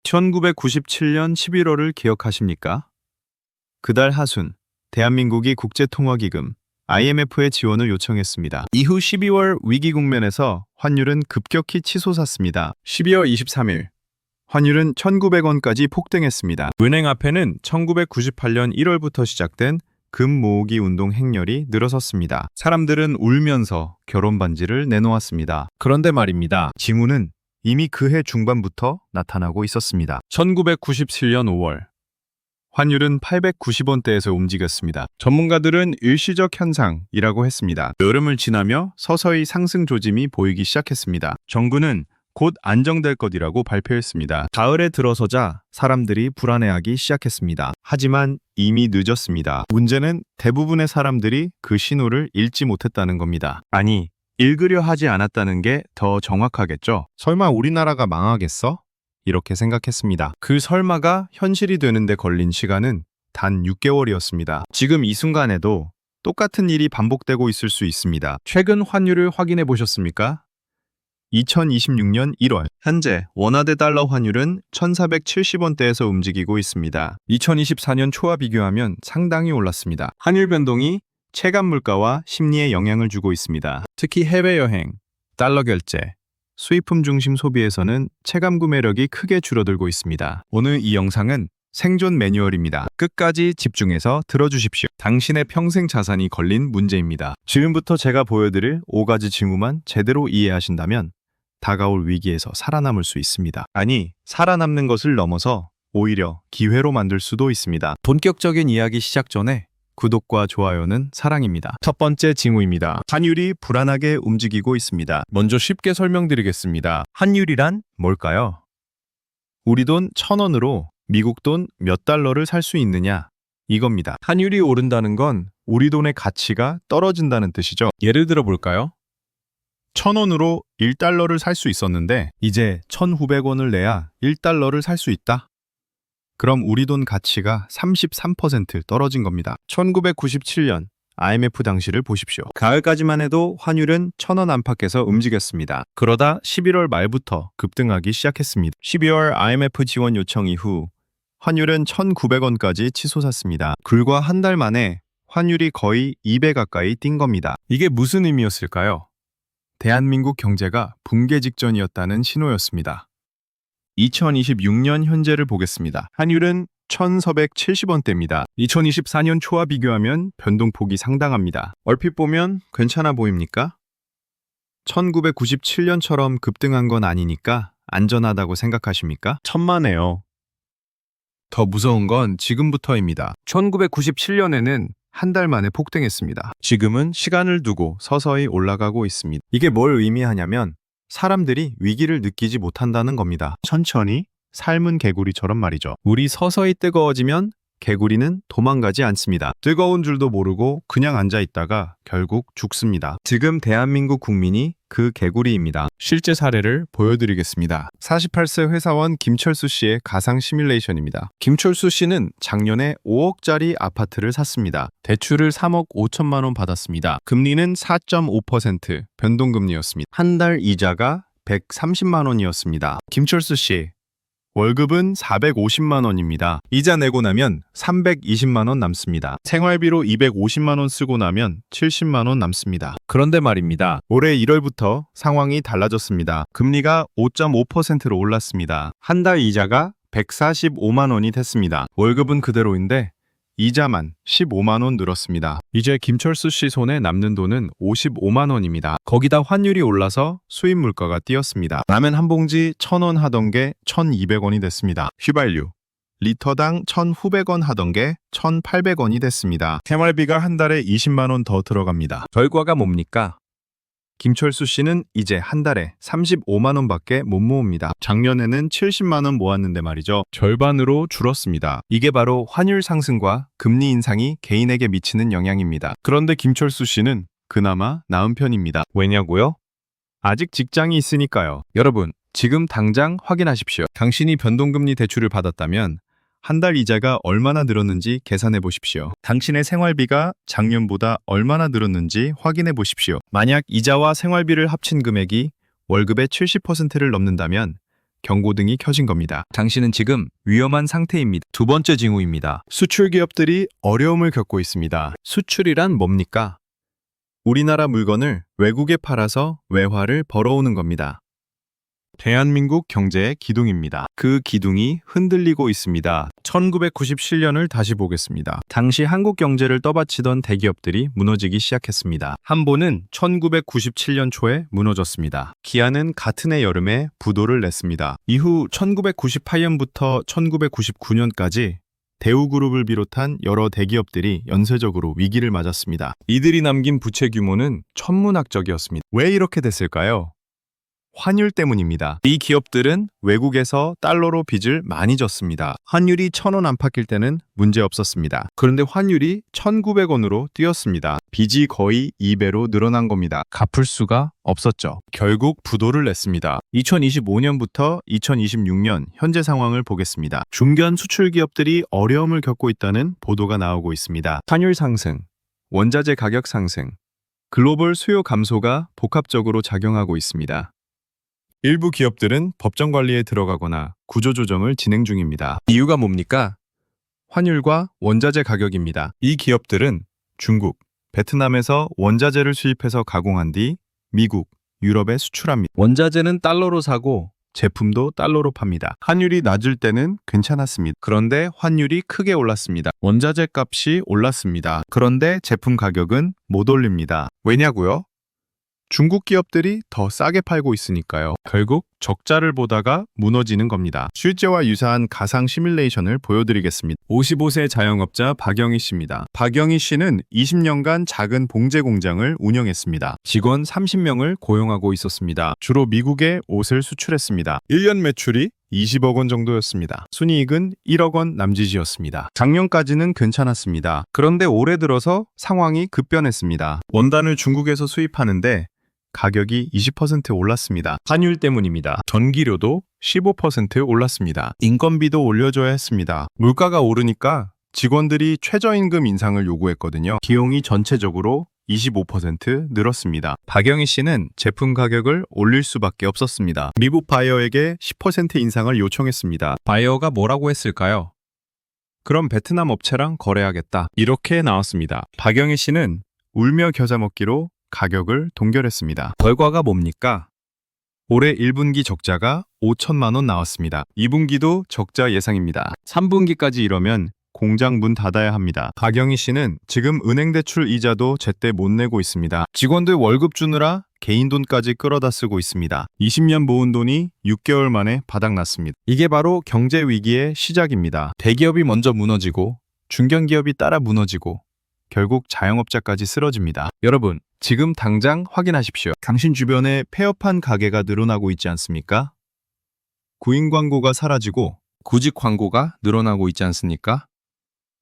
1997년 11월을 기억하십니까? 그달 하순, 대한민국이 국제통화기금 IMF의 지원을 요청했습니다. 이후 12월 위기 국면에서 환율은 급격히 치솟았습니다. 12월 23일, 환율은 1,900원까지 폭등했습니다. 은행 앞에는 1998년 1월부터 시작된 금 모으기 운동 행렬이 늘어섰습니다. 사람들은 울면서 결혼 반지를 내놓았습니다. 그런데 말입니다. 징후는 이미 그해 중반부터 나타나고 있었습니다. 1997년 5월, 환율은 890원대에서 움직였습니다. 전문가들은 일시적 현상이라고 했습니다. 여름을 지나며 서서히 상승 조짐이 보이기 시작했습니다. 정부는 곧 안정될 것이라고 발표했습니다. 가을에 들어서자 사람들이 불안해하기 시작했습니다. 하지만 이미 늦었습니다. 문제는 대부분의 사람들이 그 신호를 읽지 못했다는 겁니다. 아니, 읽으려 하지 않았다는 게 더 정확하겠죠? 설마 우리나라가 망하겠어? 이렇게 생각했습니다. 그 설마가 현실이 되는데 걸린 시간은 단 6개월이었습니다. 지금 이 순간에도 똑같은 일이 반복되고 있을 수 있습니다. 최근 환율을 확인해 보셨습니까? 2026년 1월, 현재 원화대 달러 환율은 1,470원대에서 움직이고 있습니다. 2024년 초와 비교하면 상당히 올랐습니다. 환율 변동이 체감 물가와 심리에 영향을 주고 있습니다. 특히 해외여행, 달러 결제, 수입품 중심 소비에서는 체감 구매력이 크게 줄어들고 있습니다. 오늘 이 영상은 생존 매뉴얼입니다. 끝까지 집중해서 들어주십시오. 당신의 평생 자산이 걸린 문제입니다. 지금부터 제가 보여드릴 5가지 징후만 제대로 이해하신다면 다가올 위기에서 살아남을 수 있습니다. 아니, 살아남는 것을 넘어서 오히려 기회로 만들 수도 있습니다. 본격적인 이야기 시작 전에 구독과 좋아요는 사랑입니다. 첫 번째 징후입니다. 환율이 불안하게 움직이고 있습니다. 먼저 쉽게 설명드리겠습니다. 환율이란 뭘까요? 우리 돈 1,000원으로 미국 돈 몇 달러를 살 수 있느냐? 이겁니다. 환율이 오른다는 건 우리 돈의 가치가 떨어진다는 뜻이죠. 예를 들어 볼까요? 1,000원으로 1달러를 살 수 있었는데 이제 1,900원을 내야 1달러를 살 수 있다. 그럼 우리 돈 가치가 33% 떨어진 겁니다. 1997년 IMF 당시를 보십시오. 가을까지만 해도 환율은 1,000원 안팎에서 움직였습니다. 그러다 11월 말부터 급등하기 시작했습니다. 12월 IMF 지원 요청 이후 환율은 1,900원까지 치솟았습니다. 불과 한 달 만에 환율이 거의 2배 가까이 뛴 겁니다. 이게 무슨 의미였을까요? 대한민국 경제가 붕괴 직전이었다는 신호였습니다. 2026년 현재를 보겠습니다. 환율은 1,470원대입니다. 2024년 초와 비교하면 변동폭이 상당합니다. 얼핏 보면 괜찮아 보입니까? 1997년처럼 급등한 건 아니니까 안전하다고 생각하십니까? 천만에요. 더 무서운 건 지금부터입니다. 1997년에는 한 달 만에 폭등했습니다. 지금은 시간을 두고 서서히 올라가고 있습니다. 이게 뭘 의미하냐면 사람들이 위기를 느끼지 못한다는 겁니다. 천천히 삶은 개구리처럼 말이죠. 물이 서서히 뜨거워지면 개구리는 도망가지 않습니다. 뜨거운 줄도 모르고 그냥 앉아 있다가 결국 죽습니다. 지금 대한민국 국민이 그 개구리입니다. 실제 사례를 보여드리겠습니다. 48세 회사원 김철수 씨의 가상 시뮬레이션입니다. 김철수 씨는 작년에 5억짜리 아파트를 샀습니다. 대출을 3억 5천만 원 받았습니다. 금리는 4.5% 변동금리였습니다. 한 달 이자가 130만 원이었습니다. 김철수 씨, 월급은 450만 원입니다. 이자 내고 나면 320만 원 남습니다. 생활비로 250만 원 쓰고 나면 70만 원 남습니다. 그런데 말입니다. 올해 1월부터 상황이 달라졌습니다. 금리가 5.5%로 올랐습니다. 한 달 이자가 145만 원이 됐습니다. 월급은 그대로인데 이자만 15만 원 늘었습니다. 이제 김철수 씨 손에 남는 돈은 55만 원입니다. 거기다 환율이 올라서 수입 물가가 뛰었습니다. 라면 한 봉지 1,000원 하던 게 1,200원이 됐습니다. 휘발유 리터당 1,900원 하던 게 1,800원이 됐습니다. 생활비가 한 달에 20만 원 더 들어갑니다. 결과가 뭡니까? 김철수 씨는 이제 한 달에 35만 원밖에 못 모읍니다. 작년에는 70만 원 모았는데 말이죠. 절반으로 줄었습니다. 이게 바로 환율 상승과 금리 인상이 개인에게 미치는 영향입니다. 그런데 김철수 씨는 그나마 나은 편입니다. 왜냐고요? 아직 직장이 있으니까요. 여러분, 지금 당장 확인하십시오. 당신이 변동금리 대출을 받았다면 한 달 이자가 얼마나 늘었는지 계산해 보십시오. 당신의 생활비가 작년보다 얼마나 늘었는지 확인해 보십시오. 만약 이자와 생활비를 합친 금액이 월급의 70%를 넘는다면 경고등이 켜진 겁니다. 당신은 지금 위험한 상태입니다. 두 번째 징후입니다. 수출 기업들이 어려움을 겪고 있습니다. 수출이란 뭡니까? 우리나라 물건을 외국에 팔아서 외화를 벌어오는 겁니다. 대한민국 경제의 기둥입니다. 그 기둥이 흔들리고 있습니다. 1997년을 다시 보겠습니다. 당시 한국 경제를 떠받치던 대기업들이 무너지기 시작했습니다. 한보는 1997년 초에 무너졌습니다. 기아는 같은 해 여름에 부도를 냈습니다. 이후 1998년부터 1999년까지 대우그룹을 비롯한 여러 대기업들이 연쇄적으로 위기를 맞았습니다. 이들이 남긴 부채 규모는 천문학적이었습니다. 왜 이렇게 됐을까요? 환율 때문입니다. 이 기업들은 외국에서 달러로 빚을 많이 졌습니다. 환율이 1,000원 안팎일 때는 문제 없었습니다. 그런데 환율이 1,900원으로 뛰었습니다. 빚이 거의 2배로 늘어난 겁니다. 갚을 수가 없었죠. 결국 부도를 냈습니다. 2025년부터 2026년 현재 상황을 보겠습니다. 중견 수출 기업들이 어려움을 겪고 있다는 보도가 나오고 있습니다. 환율 상승, 원자재 가격 상승, 글로벌 수요 감소가 복합적으로 작용하고 있습니다. 일부 기업들은 법정 관리에 들어가거나 구조조정을 진행 중입니다. 이유가 뭡니까? 환율과 원자재 가격입니다. 이 기업들은 중국, 베트남에서 원자재를 수입해서 가공한 뒤 미국, 유럽에 수출합니다. 원자재는 달러로 사고 제품도 달러로 팝니다. 환율이 낮을 때는 괜찮았습니다. 그런데 환율이 크게 올랐습니다. 원자재 값이 올랐습니다. 그런데 제품 가격은 못 올립니다. 왜냐고요? 중국 기업들이 더 싸게 팔고 있으니까요. 결국 적자를 보다가 무너지는 겁니다. 실제와 유사한 가상 시뮬레이션을 보여드리겠습니다. 55세 자영업자 박영희 씨입니다. 박영희 씨는 20년간 작은 봉제 공장을 운영했습니다. 직원 30명을 고용하고 있었습니다. 주로 미국에 옷을 수출했습니다. 1년 매출이 20억 원 정도였습니다. 순이익은 1억 원 남짓이었습니다. 작년까지는 괜찮았습니다. 그런데 올해 들어서 상황이 급변했습니다. 원단을 중국에서 수입하는데 가격이 20% 올랐습니다. 환율 때문입니다. 전기료도 15% 올랐습니다. 인건비도 올려줘야 했습니다. 물가가 오르니까 직원들이 최저임금 인상을 요구했거든요. 비용이 전체적으로 25% 늘었습니다. 박영희 씨는 제품 가격을 올릴 수밖에 없었습니다. 미국 바이어에게 10% 인상을 요청했습니다. 바이어가 뭐라고 했을까요? 그럼 베트남 업체랑 거래하겠다. 이렇게 나왔습니다. 박영희 씨는 울며 겨자 먹기로 가격을 동결했습니다. 결과가 뭡니까? 올해 1분기 적자가 5천만 원 나왔습니다. 2분기도 적자 예상입니다. 3분기까지 이러면 공장 문 닫아야 합니다. 박영희 씨는 지금 은행 대출 이자도 제때 못 내고 있습니다. 직원들 월급 주느라 개인 돈까지 끌어다 쓰고 있습니다. 20년 모은 돈이 6개월 만에 바닥났습니다. 이게 바로 경제 위기의 시작입니다. 대기업이 먼저 무너지고 중견기업이 따라 무너지고 결국 자영업자까지 쓰러집니다. 여러분, 지금 당장 확인하십시오. 당신 주변에 폐업한 가게가 늘어나고 있지 않습니까? 구인 광고가 사라지고 구직 광고가 늘어나고 있지 않습니까?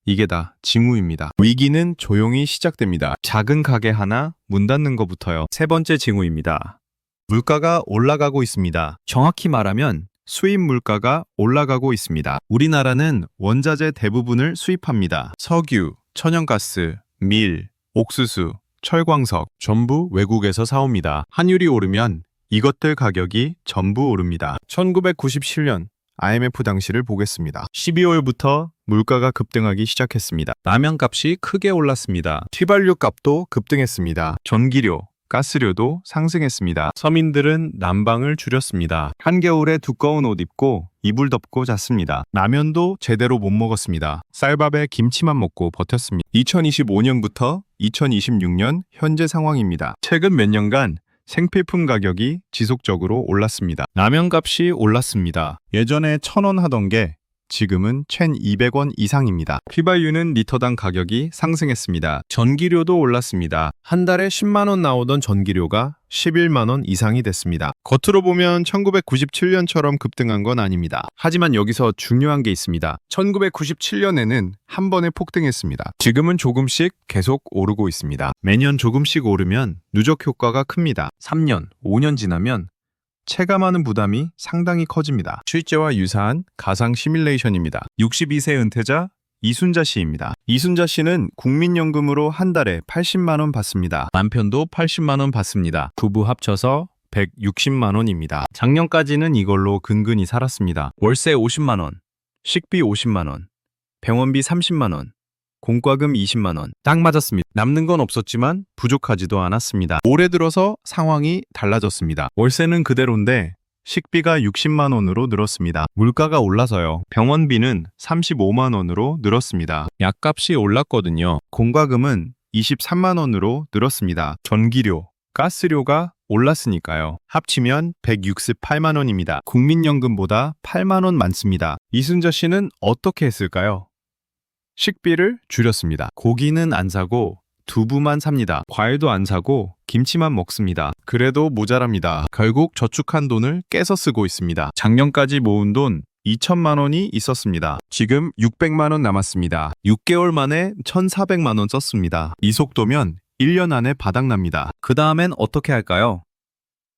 이게 다 징후입니다. 위기는 조용히 시작됩니다. 작은 가게 하나 문 닫는 것부터요. 세 번째 징후입니다. 물가가 올라가고 있습니다. 정확히 말하면 수입 물가가 올라가고 있습니다. 우리나라는 원자재 대부분을 수입합니다. 석유, 천연가스, 밀, 옥수수, 철광석 전부 외국에서 사옵니다. 환율이 오르면 이것들 가격이 전부 오릅니다. 1997년 IMF 당시를 보겠습니다. 12월부터 물가가 급등하기 시작했습니다. 라면 값이 크게 올랐습니다. 휘발유 값도 급등했습니다. 전기료, 가스료도 상승했습니다. 서민들은 난방을 줄였습니다. 한겨울에 두꺼운 옷 입고 이불 덮고 잤습니다. 라면도 제대로 못 먹었습니다. 쌀밥에 김치만 먹고 버텼습니다. 2025년부터 2026년 현재 상황입니다. 최근 몇 년간 생필품 가격이 지속적으로 올랐습니다. 라면 값이 올랐습니다. 예전에 1,000원 하던 게 지금은 1,200원 이상입니다. 휘발유는 리터당 가격이 상승했습니다. 전기료도 올랐습니다. 한 달에 10만 원 나오던 전기료가 11만 원 이상이 됐습니다. 겉으로 보면 1997년처럼 급등한 건 아닙니다. 하지만 여기서 중요한 게 있습니다. 1997년에는 한 번에 폭등했습니다. 지금은 조금씩 계속 오르고 있습니다. 매년 조금씩 오르면 누적 효과가 큽니다. 3년, 5년 지나면 체감하는 부담이 상당히 커집니다. 실제와 유사한 가상 시뮬레이션입니다. 62세 은퇴자 이순자 씨입니다. 이순자 씨는 국민연금으로 한 달에 80만 원 받습니다. 남편도 80만 원 받습니다. 부부 합쳐서 160만 원입니다. 작년까지는 이걸로 근근히 살았습니다. 월세 50만 원, 식비 50만 원, 병원비 30만 원, 공과금 20만 원. 딱 맞았습니다. 남는 건 없었지만 부족하지도 않았습니다. 올해 들어서 상황이 달라졌습니다. 월세는 그대로인데 식비가 60만 원으로 늘었습니다. 물가가 올라서요. 병원비는 35만 원으로 늘었습니다. 약값이 올랐거든요. 공과금은 23만 원으로 늘었습니다. 전기료, 가스료가 올랐으니까요. 합치면 168만 원입니다. 국민연금보다 8만 원 많습니다. 이순자 씨는 어떻게 했을까요? 식비를 줄였습니다. 고기는 안 사고 두부만 삽니다. 과일도 안 사고 김치만 먹습니다. 그래도 모자랍니다. 결국 저축한 돈을 깨서 쓰고 있습니다. 작년까지 모은 돈 2천만 원이 있었습니다. 지금 600만 원 남았습니다. 6개월 만에 1,400만 원 썼습니다. 이 속도면 1년 안에 바닥납니다. 그 다음엔 어떻게 할까요?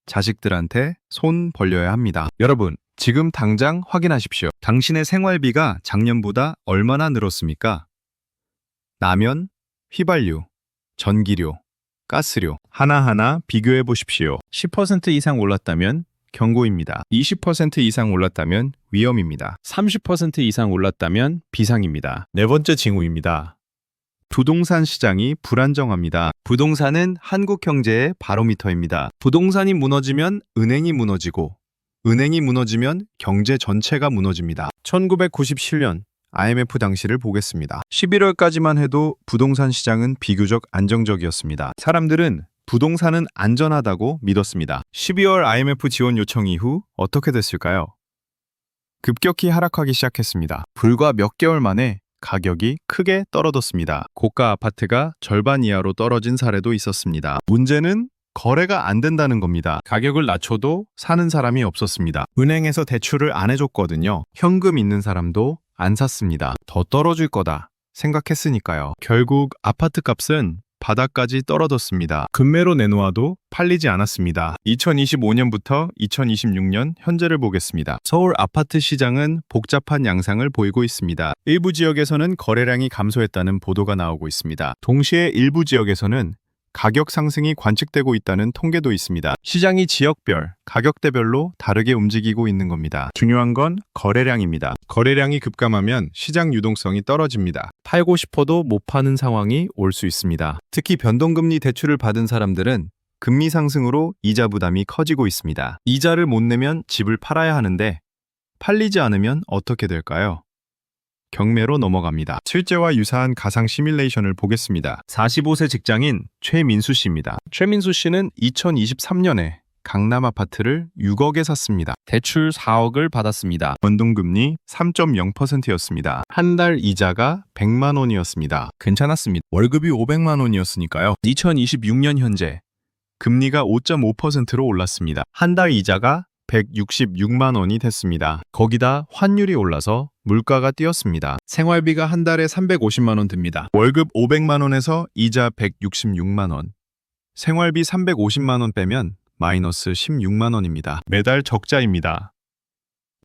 자식들한테 손 벌려야 합니다. 여러분, 지금 당장 확인하십시오. 당신의 생활비가 작년보다 얼마나 늘었습니까? 라면, 휘발유, 전기료, 가스료 하나하나 비교해 보십시오. 10% 이상 올랐다면 경고입니다. 20% 이상 올랐다면 위험입니다. 30% 이상 올랐다면 비상입니다. 네 번째 징후입니다. 부동산 시장이 불안정합니다. 부동산은 한국 경제의 바로미터입니다. 부동산이 무너지면 은행이 무너지고, 은행이 무너지면 경제 전체가 무너집니다. 1997년 IMF 당시를 보겠습니다. 11월까지만 해도 부동산 시장은 비교적 안정적이었습니다. 사람들은 부동산은 안전하다고 믿었습니다. 12월 IMF 지원 요청 이후 어떻게 됐을까요? 급격히 하락하기 시작했습니다. 불과 몇 개월 만에 가격이 크게 떨어졌습니다. 고가 아파트가 절반 이하로 떨어진 사례도 있었습니다. 문제는 거래가 안 된다는 겁니다. 가격을 낮춰도 사는 사람이 없었습니다. 은행에서 대출을 안 해줬거든요. 현금 있는 사람도 안 샀습니다. 더 떨어질 거다 생각했으니까요. 결국 아파트 값은 바닥까지 떨어졌습니다. 금매로 내놓아도 팔리지 않았습니다. 2025년부터 2026년 현재를 보겠습니다. 서울 아파트 시장은 복잡한 양상을 보이고 있습니다. 일부 지역에서는 거래량이 감소했다는 보도가 나오고 있습니다. 동시에 일부 지역에서는 가격 상승이 관측되고 있다는 통계도 있습니다. 시장이 지역별, 가격대별로 다르게 움직이고 있는 겁니다. 중요한 건 거래량입니다. 거래량이 급감하면 시장 유동성이 떨어집니다. 팔고 싶어도 못 파는 상황이 올 수 있습니다. 특히 변동금리 대출을 받은 사람들은 금리 상승으로 이자 부담이 커지고 있습니다. 이자를 못 내면 집을 팔아야 하는데 팔리지 않으면 어떻게 될까요? 경매로 넘어갑니다. 실제와 유사한 가상 시뮬레이션을 보겠습니다. 45세 직장인 최민수 씨입니다. 최민수 씨는 2023년에 강남 아파트를 6억에 샀습니다. 대출 4억을 받았습니다. 변동금리 3.0%였습니다. 한 달 이자가 100만 원이었습니다. 괜찮았습니다. 월급이 500만 원이었으니까요. 2026년 현재 금리가 5.5%로 올랐습니다. 한 달 이자가 166만 원이 됐습니다. 거기다 환율이 올라서 물가가 뛰었습니다. 생활비가 한 달에 350만 원 듭니다. 월급 500만 원에서 이자 166만 원. 생활비 350만 원 빼면 마이너스 16만 원입니다. 매달 적자입니다.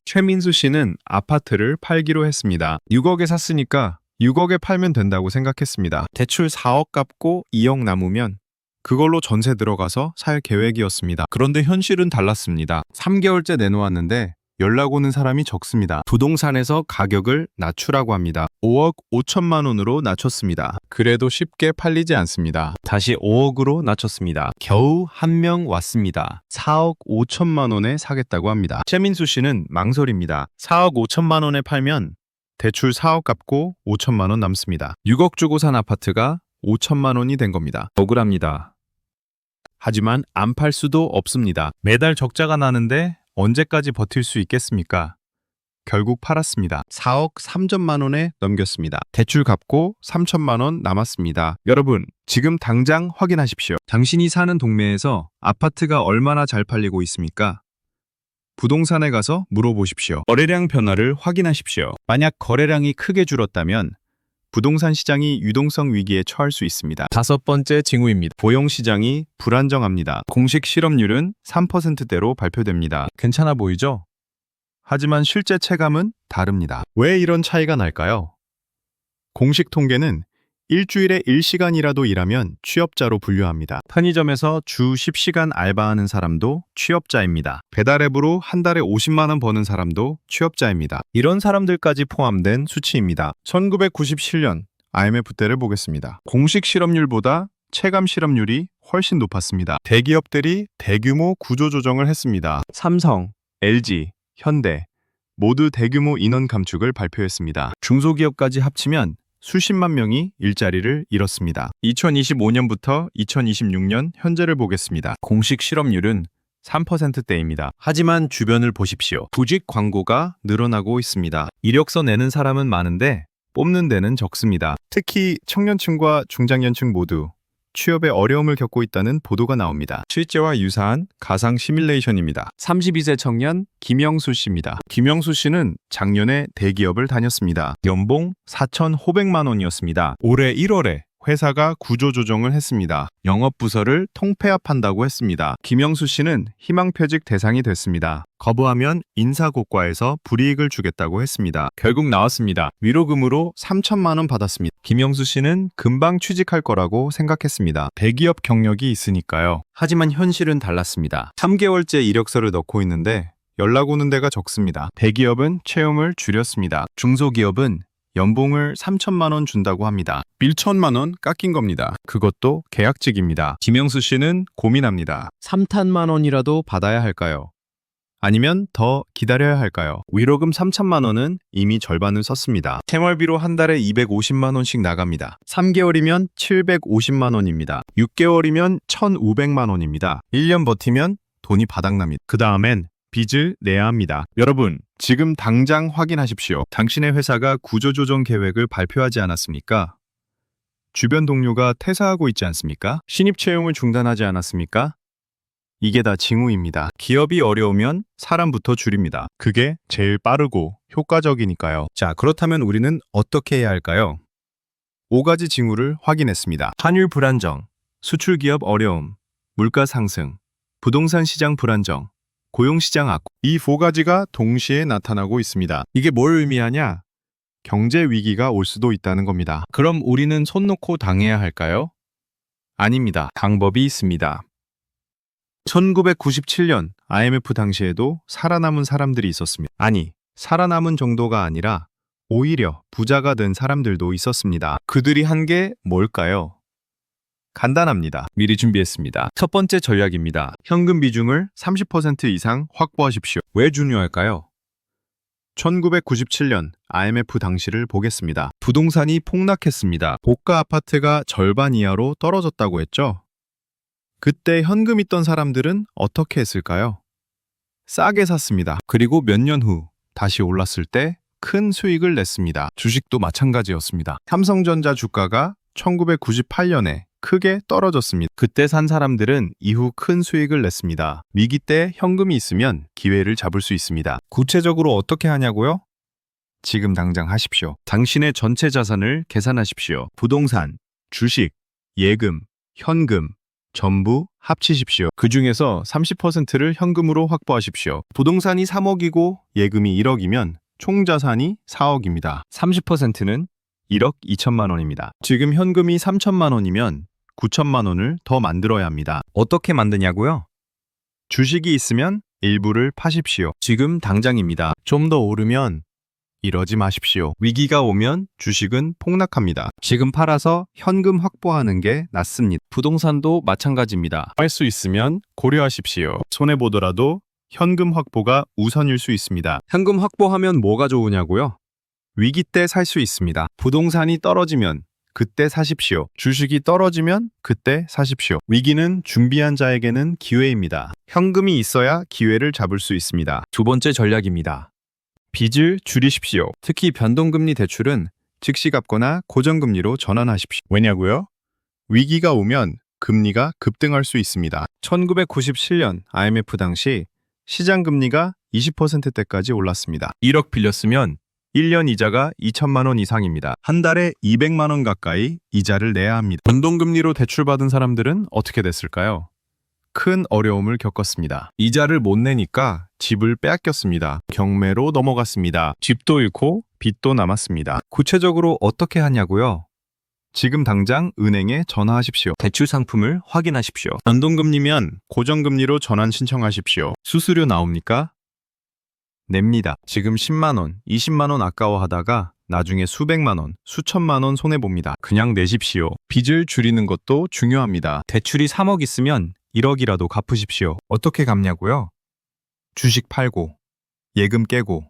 최민수 씨는 아파트를 팔기로 했습니다. 6억에 샀으니까 6억에 팔면 된다고 생각했습니다. 대출 4억 갚고 2억 남으면 그걸로 전세 들어가서 살 계획이었습니다. 그런데 현실은 달랐습니다. 3개월째 내놓았는데 연락 오는 사람이 적습니다. 부동산에서 가격을 낮추라고 합니다. 5억 5천만 원으로 낮췄습니다. 그래도 쉽게 팔리지 않습니다. 다시 5억으로 낮췄습니다. 겨우 한 명 왔습니다. 4억 5천만 원에 사겠다고 합니다. 최민수 씨는 망설입니다. 4억 5천만 원에 팔면 대출 4억 갚고 5천만 원 남습니다. 6억 주고 산 아파트가 5천만 원이 된 겁니다. 억울합니다. 하지만 안 팔 수도 없습니다. 매달 적자가 나는데 언제까지 버틸 수 있겠습니까? 결국 팔았습니다. 4억 3천만 원에 넘겼습니다. 대출 갚고 3천만 원 남았습니다. 여러분, 지금 당장 확인하십시오. 당신이 사는 동네에서 아파트가 얼마나 잘 팔리고 있습니까? 부동산에 가서 물어보십시오. 거래량 변화를 확인하십시오. 만약 거래량이 크게 줄었다면 부동산 시장이 유동성 위기에 처할 수 있습니다. 다섯 번째 징후입니다. 보용 시장이 불안정합니다. 공식 실업률은 3%대로 발표됩니다. 괜찮아 보이죠? 하지만 실제 체감은 다릅니다. 왜 이런 차이가 날까요? 공식 통계는 일주일에 1시간이라도 일하면 취업자로 분류합니다. 편의점에서 주 10시간 알바하는 사람도 취업자입니다. 배달앱으로 한 달에 50만 원 버는 사람도 취업자입니다. 이런 사람들까지 포함된 수치입니다. 1997년 IMF 때를 보겠습니다. 공식 실업률보다 체감 실업률이 훨씬 높았습니다. 대기업들이 대규모 구조조정을 했습니다. 삼성, LG, 현대 모두 대규모 인원 감축을 발표했습니다. 중소기업까지 합치면 수십만 명이 일자리를 잃었습니다. 2025년부터 2026년 현재를 보겠습니다. 공식 실업률은 3%대입니다. 하지만 주변을 보십시오. 구직 광고가 늘어나고 있습니다. 이력서 내는 사람은 많은데 뽑는 데는 적습니다. 특히 청년층과 중장년층 모두 취업에 어려움을 겪고 있다는 보도가 나옵니다. 실제와 유사한 가상 시뮬레이션입니다. 32세 청년 김영수 씨입니다. 김영수 씨는 작년에 대기업을 다녔습니다. 연봉 4,500만 원이었습니다. 올해 1월에 회사가 구조조정을 했습니다. 영업부서를 통폐합한다고 했습니다. 김영수 씨는 희망퇴직 대상이 됐습니다. 거부하면 인사고과에서 불이익을 주겠다고 했습니다. 결국 나왔습니다. 위로금으로 3천만 원 받았습니다. 김영수 씨는 금방 취직할 거라고 생각했습니다. 대기업 경력이 있으니까요. 하지만 현실은 달랐습니다. 3개월째 이력서를 넣고 있는데 연락 오는 데가 적습니다. 대기업은 채용을 줄였습니다. 중소기업은 연봉을 3천만 원 준다고 합니다. 1천만 원 깎인 겁니다. 그것도 계약직입니다. 김영수 씨는 고민합니다. 3탄만 원이라도 받아야 할까요? 아니면 더 기다려야 할까요? 위로금 3천만 원은 이미 절반을 썼습니다. 생활비로 한 달에 250만 원씩 나갑니다. 3개월이면 750만 원입니다. 6개월이면 1,500만 원입니다. 1년 버티면 돈이 바닥납니다. 그 다음엔 빚을 내야 합니다. 여러분, 지금 당장 확인하십시오. 당신의 회사가 구조조정 계획을 발표하지 않았습니까? 주변 동료가 퇴사하고 있지 않습니까? 신입 채용을 중단하지 않았습니까? 이게 다 징후입니다. 기업이 어려우면 사람부터 줄입니다. 그게 제일 빠르고 효과적이니까요. 자, 그렇다면 우리는 어떻게 해야 할까요? 5가지 징후를 확인했습니다. 환율 불안정, 수출 기업 어려움, 물가 상승, 부동산 시장 불안정, 고용시장 악화. 이 4가지가 동시에 나타나고 있습니다. 이게 뭘 의미하냐? 경제 위기가 올 수도 있다는 겁니다. 그럼 우리는 손 놓고 당해야 할까요? 아닙니다. 방법이 있습니다. 1997년 IMF 당시에도 살아남은 사람들이 있었습니다. 아니, 살아남은 정도가 아니라 오히려 부자가 된 사람들도 있었습니다. 그들이 한 게 뭘까요? 간단합니다. 미리 준비했습니다. 첫 번째 전략입니다. 현금 비중을 30% 이상 확보하십시오. 왜 중요할까요? 1997년 IMF 당시를 보겠습니다. 부동산이 폭락했습니다. 고가 아파트가 절반 이하로 떨어졌다고 했죠? 그때 현금 있던 사람들은 어떻게 했을까요? 싸게 샀습니다. 그리고 몇 년 후 다시 올랐을 때 큰 수익을 냈습니다. 주식도 마찬가지였습니다. 삼성전자 주가가 1998년에 크게 떨어졌습니다. 그때 산 사람들은 이후 큰 수익을 냈습니다. 위기 때 현금이 있으면 기회를 잡을 수 있습니다. 구체적으로 어떻게 하냐고요? 지금 당장 하십시오. 당신의 전체 자산을 계산하십시오. 부동산, 주식, 예금, 현금 전부 합치십시오. 그 중에서 30%를 현금으로 확보하십시오. 부동산이 3억이고 예금이 1억이면 총 자산이 4억입니다. 30%는 1억 2천만 원입니다. 지금 현금이 3천만 원이면 9천만 원을 더 만들어야 합니다. 어떻게 만드냐고요? 주식이 있으면 일부를 파십시오. 지금 당장입니다. 좀 더 오르면 이러지 마십시오. 위기가 오면 주식은 폭락합니다. 지금 팔아서 현금 확보하는 게 낫습니다. 부동산도 마찬가지입니다. 할 수 있으면 고려하십시오. 손해보더라도 현금 확보가 우선일 수 있습니다. 현금 확보하면 뭐가 좋으냐고요? 위기 때 살 수 있습니다. 부동산이 떨어지면 그때 사십시오. 주식이 떨어지면 그때 사십시오. 위기는 준비한 자에게는 기회입니다. 현금이 있어야 기회를 잡을 수 있습니다. 두 번째 전략입니다. 빚을 줄이십시오. 특히 변동금리 대출은 즉시 갚거나 고정금리로 전환하십시오. 왜냐고요? 위기가 오면 금리가 급등할 수 있습니다. 1997년 IMF 당시 시장 금리가 20%대까지 올랐습니다. 1억 빌렸으면 1년 이자가 2천만 원 이상입니다. 한 달에 200만 원 가까이 이자를 내야 합니다. 변동금리로 대출받은 사람들은 어떻게 됐을까요? 큰 어려움을 겪었습니다. 이자를 못 내니까 집을 빼앗겼습니다. 경매로 넘어갔습니다. 집도 잃고 빚도 남았습니다. 구체적으로 어떻게 하냐고요? 지금 당장 은행에 전화하십시오. 대출 상품을 확인하십시오. 변동금리면 고정금리로 전환 신청하십시오. 수수료 나옵니까? 냅니다. 지금 10만 원, 20만 원 아까워하다가 나중에 수백만 원, 수천만 원 손해봅니다. 그냥 내십시오. 빚을 줄이는 것도 중요합니다. 대출이 3억 있으면 1억이라도 갚으십시오. 어떻게 갚냐고요? 주식 팔고, 예금 깨고,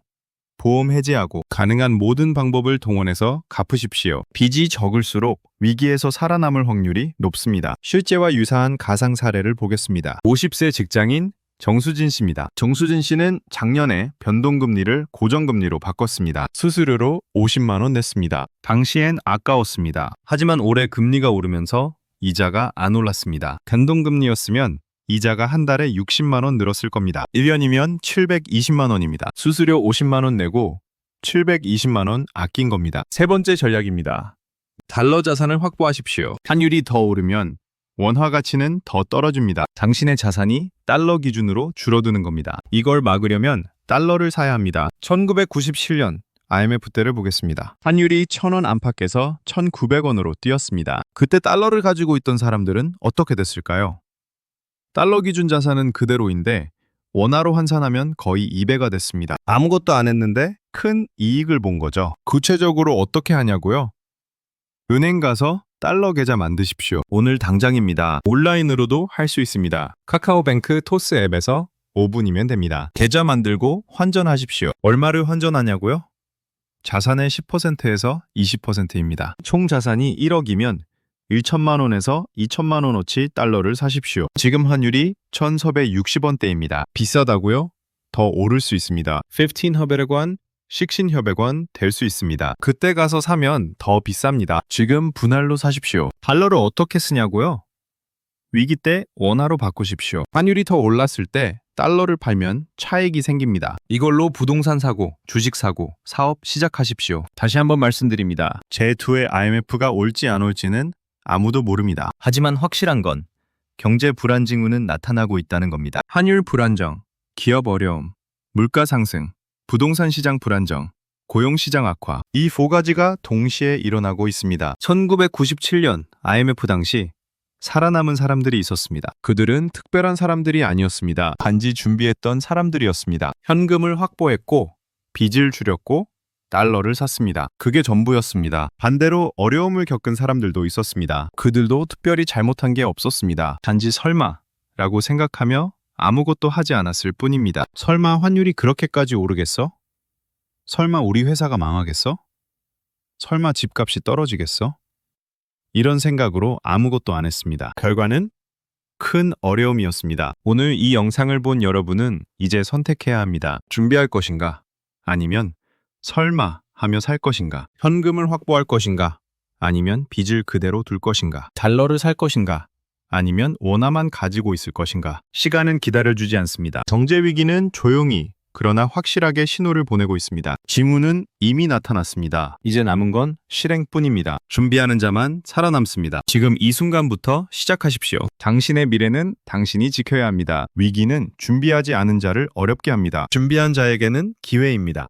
보험 해지하고 가능한 모든 방법을 동원해서 갚으십시오. 빚이 적을수록 위기에서 살아남을 확률이 높습니다. 실제와 유사한 가상 사례를 보겠습니다. 50세 직장인 정수진 씨입니다. 정수진 씨는 작년에 변동금리를 고정금리로 바꿨습니다. 수수료로 50만 원 냈습니다. 당시엔 아까웠습니다. 하지만 올해 금리가 오르면서 이자가 안 올랐습니다. 변동금리였으면 이자가 한 달에 60만 원 늘었을 겁니다. 1년이면 720만 원입니다. 수수료 50만 원 내고 720만 원 아낀 겁니다. 세 번째 전략입니다. 달러 자산을 확보하십시오. 환율이 더 오르면 원화 가치는 더 떨어집니다. 당신의 자산이 달러 기준으로 줄어드는 겁니다. 이걸 막으려면 달러를 사야 합니다. 1997년 IMF 때를 보겠습니다. 환율이 1,000원 안팎에서 1,900원으로 뛰었습니다. 그때 달러를 가지고 있던 사람들은 어떻게 됐을까요? 달러 기준 자산은 그대로인데 원화로 환산하면 거의 2배가 됐습니다. 아무것도 안 했는데 큰 이익을 본 거죠. 구체적으로 어떻게 하냐고요? 은행 가서 달러 계좌 만드십시오. 오늘 당장입니다. 온라인으로도 할 수 있습니다. 카카오뱅크 토스 앱에서 5분이면 됩니다. 계좌 만들고 환전하십시오. 얼마를 환전하냐고요? 자산의 10%에서 20%입니다. 총 자산이 1억이면 1천만 원에서 2천만 원어치 달러를 사십시오. 지금 환율이 1,460원대입니다. 비싸다고요? 더 오를 수 있습니다. 1500원, 1600원 될 수 있습니다. 그때 가서 사면 더 비쌉니다. 지금 분할로 사십시오. 달러를 어떻게 쓰냐고요? 위기 때 원화로 바꾸십시오. 환율이 더 올랐을 때 달러를 팔면 차익이 생깁니다. 이걸로 부동산 사고, 주식 사고, 사업 시작하십시오. 다시 한번 말씀드립니다. 제2의 IMF가 올지 안 올지는 아무도 모릅니다. 하지만 확실한 건 경제 불안 징후는 나타나고 있다는 겁니다. 환율 불안정, 기업 어려움, 물가 상승, 부동산 시장 불안정, 고용 시장 악화. 이 4가지가 동시에 일어나고 있습니다. 1997년 IMF 당시 살아남은 사람들이 있었습니다. 그들은 특별한 사람들이 아니었습니다. 단지 준비했던 사람들이었습니다. 현금을 확보했고, 빚을 줄였고, 달러를 샀습니다. 그게 전부였습니다. 반대로 어려움을 겪은 사람들도 있었습니다. 그들도 특별히 잘못한 게 없었습니다. 단지 설마라고 생각하며 아무것도 하지 않았을 뿐입니다. 설마 환율이 그렇게까지 오르겠어? 설마 우리 회사가 망하겠어? 설마 집값이 떨어지겠어? 이런 생각으로 아무것도 안 했습니다. 결과는 큰 어려움이었습니다. 오늘 이 영상을 본 여러분은 이제 선택해야 합니다. 준비할 것인가? 아니면 설마 하며 살 것인가? 현금을 확보할 것인가? 아니면 빚을 그대로 둘 것인가? 달러를 살 것인가? 아니면 원화만 가지고 있을 것인가? 시간은 기다려주지 않습니다. 경제 위기는 조용히 그러나 확실하게 신호를 보내고 있습니다. 징후는 이미 나타났습니다. 이제 남은 건 실행뿐입니다. 준비하는 자만 살아남습니다. 지금 이 순간부터 시작하십시오. 당신의 미래는 당신이 지켜야 합니다. 위기는 준비하지 않은 자를 어렵게 합니다. 준비한 자에게는 기회입니다.